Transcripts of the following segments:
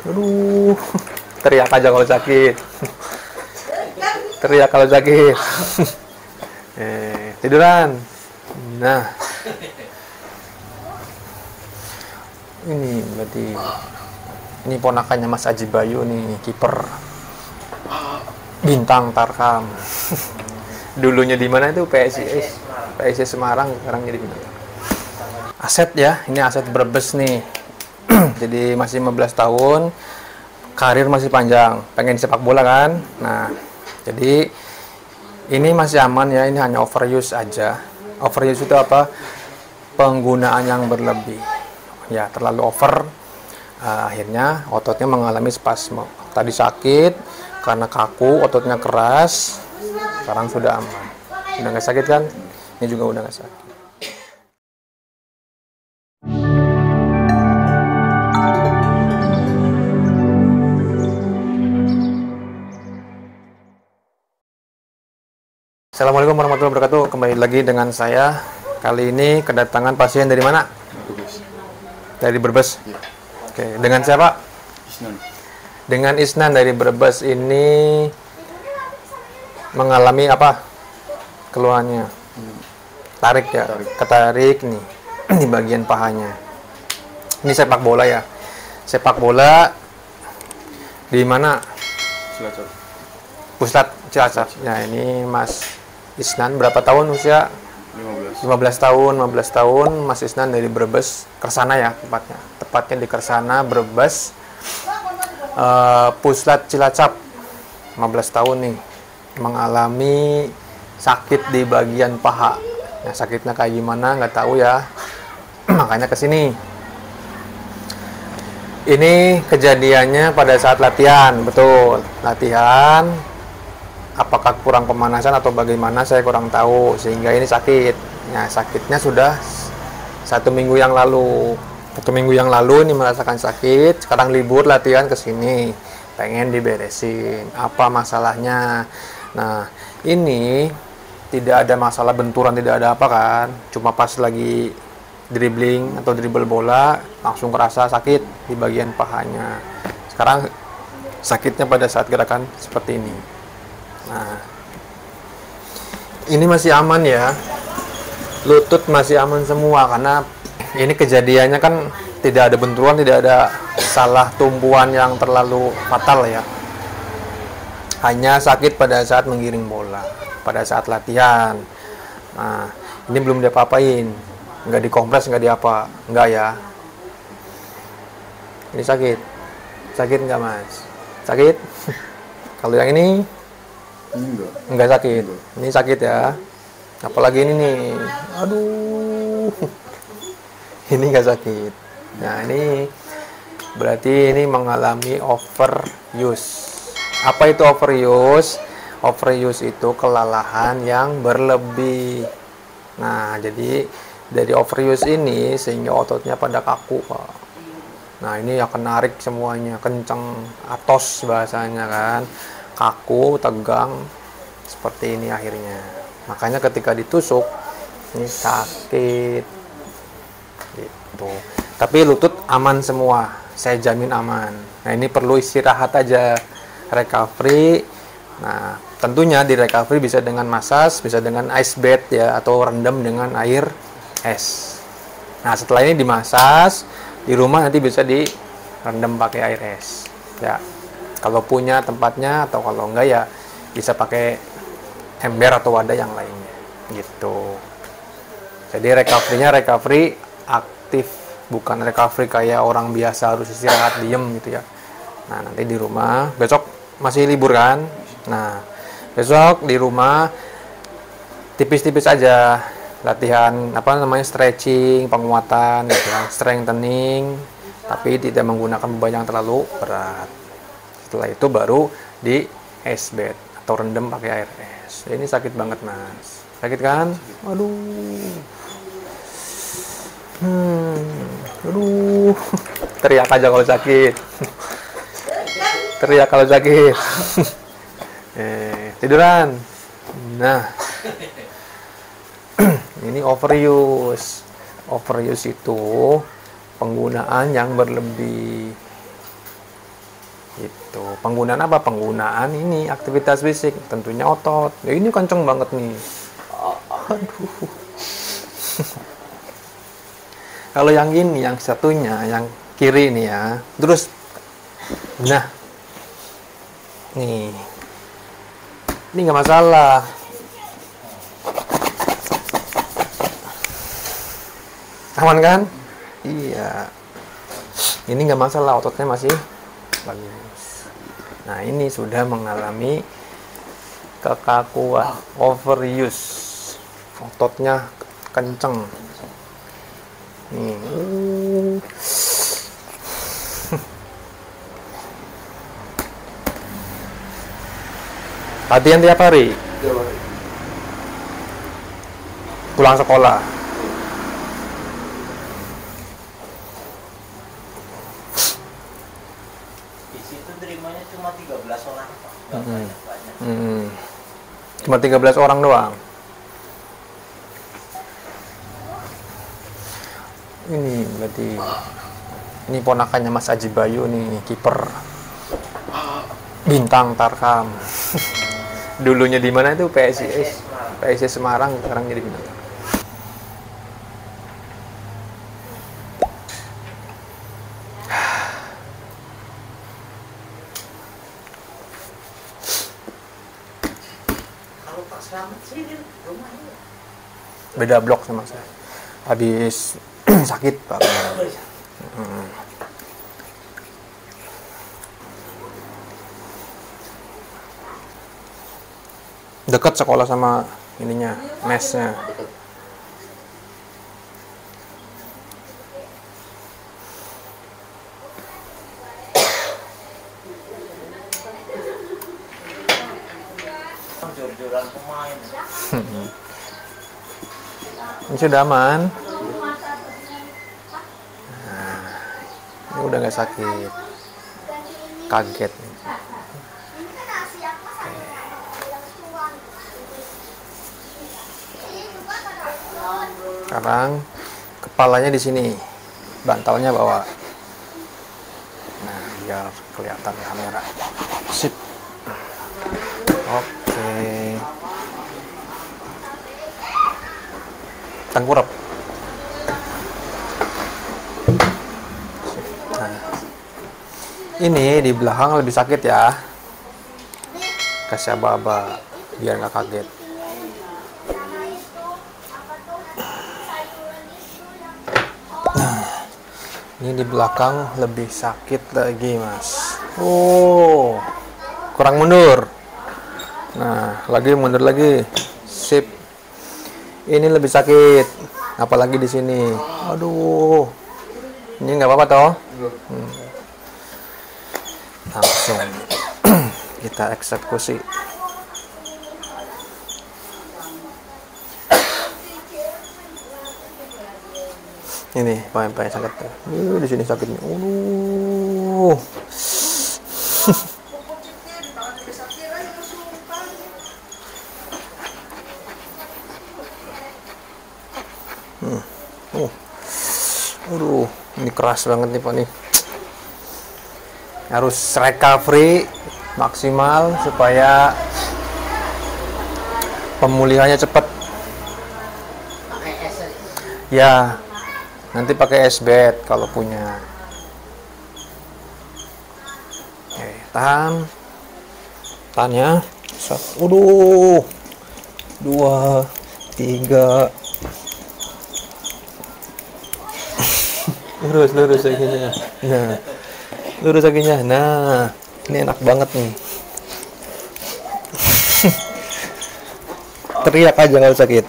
Aduh, teriak aja kalau sakit. Teriak kalau sakit. Tiduran. Nah, ini berarti ini ponakannya Mas Aji Bayu nih, kiper bintang Tarkam. Dulunya di mana itu PSIS Semarang, sekarang jadi bintang. Aset ya, ini aset Brebes nih. Jadi masih 15 tahun, karir masih panjang, pengen sepak bola kan. Nah, jadi ini masih aman ya, ini hanya overuse aja. Overuse itu apa? Penggunaan yang berlebih. Ya, terlalu over, akhirnya ototnya mengalami spasme. Tadi sakit karena kaku, ototnya keras. Sekarang sudah aman. Udah nggak sakit kan? Ini juga udah nggak sakit. Assalamualaikum warahmatullahi wabarakatuh. Kembali lagi dengan saya. Kali ini kedatangan pasien dari mana? Brebes. Dari Brebes. Ya. Oke, dengan siapa? Isnan. Dengan Isnan dari Brebes. Ini mengalami apa? Keluhannya. Tarik ya. Ketarik nih di bagian pahanya. Ini sepak bola ya. Sepak bola di mana? Cilacap. Pusat Cilacap. Ya, ini Mas Isnan berapa tahun usia? 15. 15 tahun Mas Isnan dari Brebes, Kersana ya tepatnya di Kersana, Brebes, Pusat Cilacap. 15 tahun nih mengalami sakit di bagian paha. Nah, sakitnya kayak gimana nggak tahu ya. Makanya kesini. Ini kejadiannya pada saat latihan, betul, latihan. Apakah kurang pemanasan atau bagaimana saya kurang tahu, sehingga ini sakit. Nah, sakitnya sudah 1 minggu yang lalu. 1 minggu yang lalu ini merasakan sakit. Sekarang libur latihan ke sini, pengen diberesin. Apa masalahnya? Nah, ini tidak ada masalah benturan, tidak ada apa kan. Cuma pas lagi dribbling atau dribble bola langsung kerasa sakit di bagian pahanya. Sekarang sakitnya pada saat gerakan seperti ini. Nah, ini masih aman ya, lutut masih aman semua karena ini kejadiannya kan tidak ada benturan, tidak ada salah tumpuan yang terlalu fatal ya. Hanya sakit pada saat menggiring bola, pada saat latihan. Nah, ini belum diapa-apain, nggak dikompres, nggak diapa, nggak ya. Ini sakit nggak Mas? Sakit? Kalau yang ini enggak sakit. Ini sakit ya. Apalagi ini nih. Aduh. Ini enggak sakit. Nah, ini berarti ini mengalami overuse. Apa itu overuse? Overuse itu kelelahan yang berlebih. Nah, jadi dari overuse ini sehingga ototnya pada kaku, Pak. Nah, ini akan narik semuanya, kenceng, atos bahasanya kan. Kaku, tegang, seperti ini akhirnya. Makanya ketika ditusuk ini sakit gitu. Tapi lutut aman semua, saya jamin aman. Nah, ini perlu istirahat aja, recovery. Nah, tentunya di recovery bisa dengan massage, bisa dengan ice bath ya, atau rendam dengan air es. Nah, setelah ini dimassage di rumah, nanti bisa direndam pakai air es ya. Kalau punya tempatnya, atau kalau enggak ya bisa pakai ember atau wadah yang lainnya gitu. Jadi recovery-nya recovery aktif, bukan recovery kayak orang biasa harus istirahat diem gitu ya. Nah, nanti di rumah, besok masih libur kan. Nah, besok di rumah tipis-tipis aja latihan apa namanya, stretching, penguatan gitu ya, strengthening, tapi tidak menggunakan beban yang terlalu berat. Setelah itu baru di ice bath atau rendam pakai air es. Ini sakit banget Mas. Sakit kan? Aduh. Aduh. Teriak aja kalau sakit. Teriak kalau sakit. Tiduran. Nah. Ini overuse. Overuse itu penggunaan yang berlebih. Itu penggunaan apa? Penggunaan ini aktivitas fisik, tentunya otot. Ya ini kenceng banget nih. Aduh. Kalau yang ini, yang satunya, yang kiri nih ya. Terus, nah, nih, ini nggak masalah. Aman kan? Iya. Ini nggak masalah, ototnya masih bagus. Nah, ini sudah mengalami kekakuan, overuse, ototnya kenceng. Nih. Latihan tiap hari. Pulang sekolah. Cuma 13 orang, Pak. Cuma 13 orang doang. Ini berarti ini ponakannya Mas Aji Bayu nih, kiper bintang Tarkam. Dulunya di mana itu? PSIS Semarang, sekarang jadi bintang. Beda blok sama saya. Habis sakit Pak. Dekat sekolah sama ininya, mesnya. Jor-joran pemain. Ini sudah aman. Nah, ini udah nggak sakit. Kaget. Sekarang kepalanya di sini, bantalnya bawa. Nah, biar kelihatan kamera. Sip. Oke. Tengkurap. Nah, ini di belakang lebih sakit ya. Kasih aba-aba biar nggak kaget. Nah, ini di belakang lebih sakit lagi, Mas. Oh, kurang mundur. Nah, lagi mundur lagi. Sip. Ini lebih sakit, apalagi di sini. Aduh, ini nggak apa-apa toh. Langsung kita eksekusi. Ini paling sakit. Di sini sakitnya. Aduh, ini keras banget nih Pak nih. Harus recovery maksimal supaya pemulihannya cepat. Ya, nanti pakai S-bed kalau punya. Oke, tahan. Tahan ya. 2, 3. Lurus kakinya. Nah, lurus kakinya. Nah, ini enak banget nih. Teriak aja kalau sakit.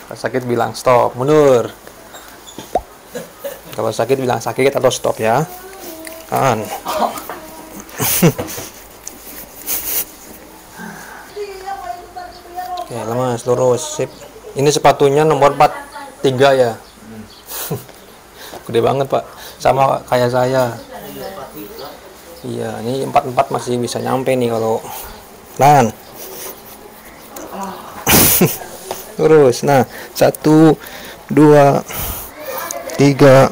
Kalau sakit bilang stop, mundur. Kalau sakit bilang sakit atau stop ya. Kan. Oke, lemas, lurus, sip. Ini sepatunya nomor 43 ya. Gede banget Pak, sama kayak saya. Iya, ini 44 masih bisa nyampe nih kalau tahan. Terus, nah 1, 2, 3,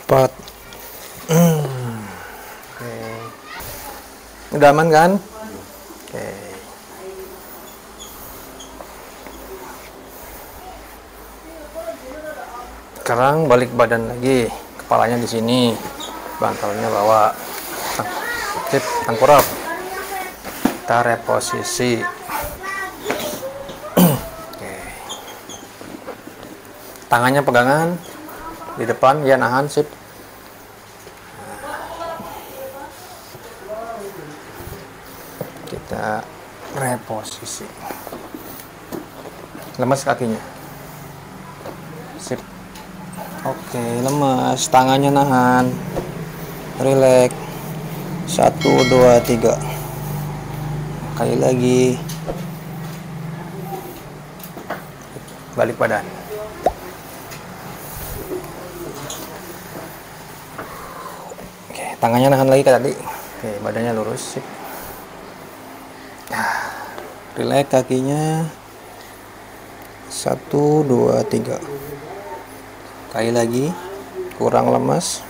4. Udah aman kan? Oke. Sekarang balik badan lagi, kepalanya di sini, bantalnya bawa, sip, tengkurap, kita reposisi. Oke. Tangannya pegangan di depan, ya nahan, sip. Kita reposisi, lemas kakinya, sip. Oke, lemas, tangannya nahan, rileks. 1, 2, 3. Kali lagi. Balik badan. Oke, tangannya nahan lagi kayak tadi. Oke, badannya lurus, sip. Rileks kakinya. 1, 2, 3. Kali lagi, kurang lemas.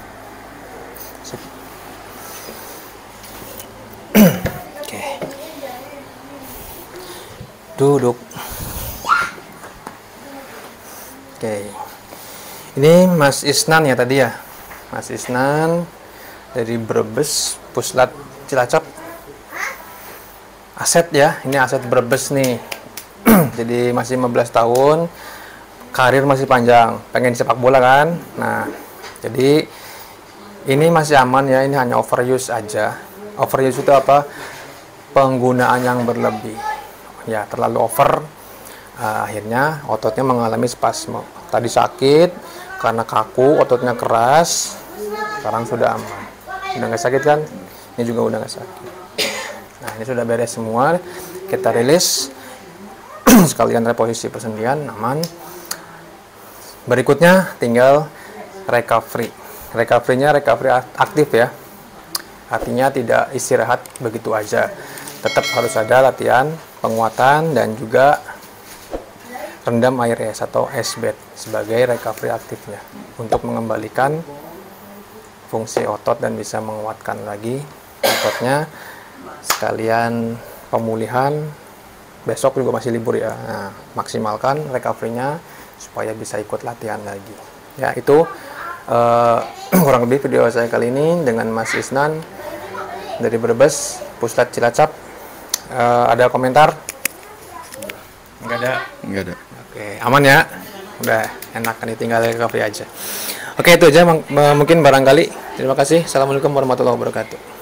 Oke. Duduk. Oke. Ini Mas Isnan ya tadi ya. Mas Isnan dari Brebes, Puslat Cilacap. Aset ya, ini aset Brebes nih. Jadi masih 15 tahun. Karir masih panjang, pengen sepak bola kan. Nah, jadi ini masih aman ya, ini hanya overuse aja. Overuse itu apa? Penggunaan yang berlebih. Ya, terlalu over, akhirnya ototnya mengalami spasme. Tadi sakit karena kaku, ototnya keras. Sekarang sudah aman. Udah nggak sakit kan? Ini juga udah nggak sakit. Nah, ini sudah beres semua. Kita rilis. Sekalian reposisi persendian, aman. Berikutnya tinggal recovery. Recovery-nya recovery aktif ya. Artinya tidak istirahat begitu aja. Tetap harus ada latihan penguatan dan juga rendam air es atau ice bath sebagai recovery aktifnya untuk mengembalikan fungsi otot dan bisa menguatkan lagi ototnya. Sekalian pemulihan, besok juga masih libur ya. Nah, maksimalkan recovery-nya supaya bisa ikut latihan lagi. Ya, itu kurang lebih video saya kali ini dengan Mas Isnan dari Brebes, Pusat Cilacap. Ada komentar? Enggak ada. Oke, aman ya. Udah enak kan, tinggal recovery aja. Oke, itu aja mungkin barangkali. Terima kasih. Assalamualaikum warahmatullahi wabarakatuh.